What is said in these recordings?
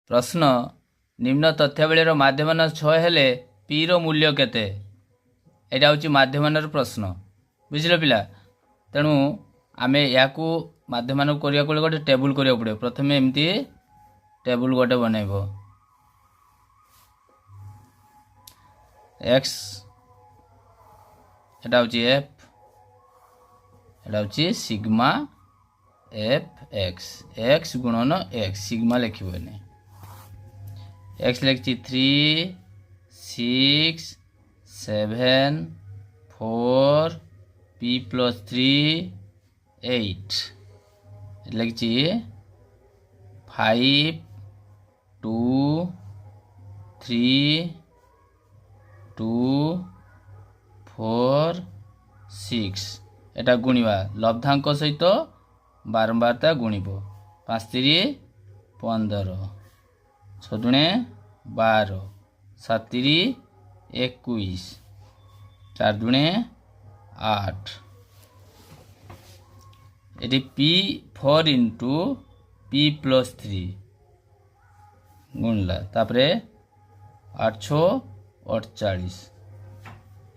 प्रश्न निम्न तथ्यावलीर माध्यमान 6 हेले पी रो मूल्य केते एटा होची माध्यमानर प्रश्न बुझिलो पिला तेणु आमे याकू माध्यमान करिया को गोटे टेबल करिया पड़े प्रथमे एमती टेबल गोटे बनैबो एक्स एटा होची एफ एटा होची सिग्मा एफ एक्स गुणन एक्स सिग्मा लिखिबोनी एक्स लिखछि 3 6 7 4 p plus 3 8 लिखछि 5 2 3 2 4 6 एटा गुणिबा लब्धांक सहित बारंबारता गुणिबो 5 3 15 6 दुणे 12 7 3 21 4 दुणे 8 eighty p 4 into p plus 3 गुणला तापरे 8 6 48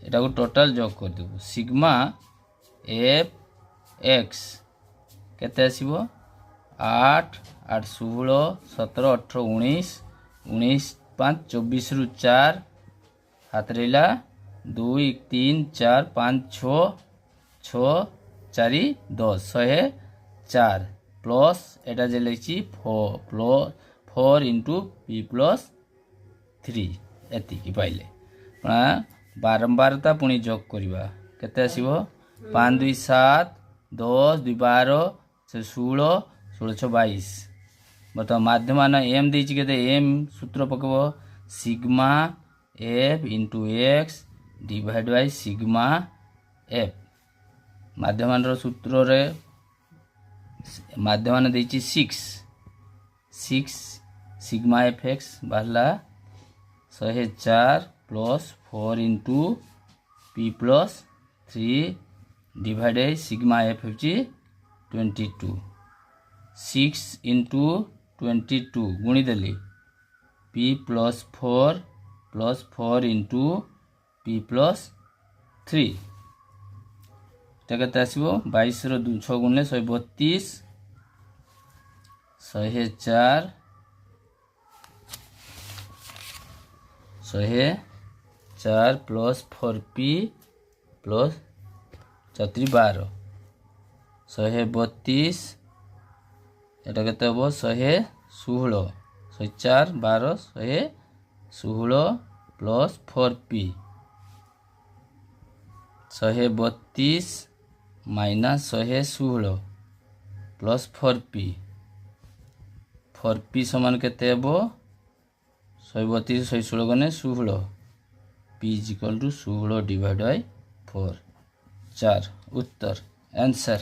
एटा को टोटल जोग कर देबो सिग्मा एफ एक्स केते आसीबो 8 8 16 17 18 19 19 5 24 रु 4 हाथ रेला 2 3 4 5 6 6 4 10 104 प्लस एटा जे लेछि 4 इंटू p प्लस 3 एति की पाइले बारंबारता पुणी जोग करिबा केते आसीबो 5 2 7 10 2 12 16 16 6 22 बता माध्यमान m देछि केते m सूत्र पकबो sigma f into x divide by sigma f माध्यमान रो सूत्र रे माध्यमान देछि 6 सिग्मा f x बाहला 104 plus 4 into p plus 3 divide by sigma f होची 22 6 इंटू 22 गुणी देली p plus 4 into p plus 3 केते आसीबो 22 रो 6 गुणले 132 104 104 प्लस 4p प्लस 4 12 132 एटा केते हो 116 104 12 116 plus 4p 132 minus 116 plus 4p समान केते हो 132 116 गने 16 p is equal to 16 divide by 4 उत्तर आंसर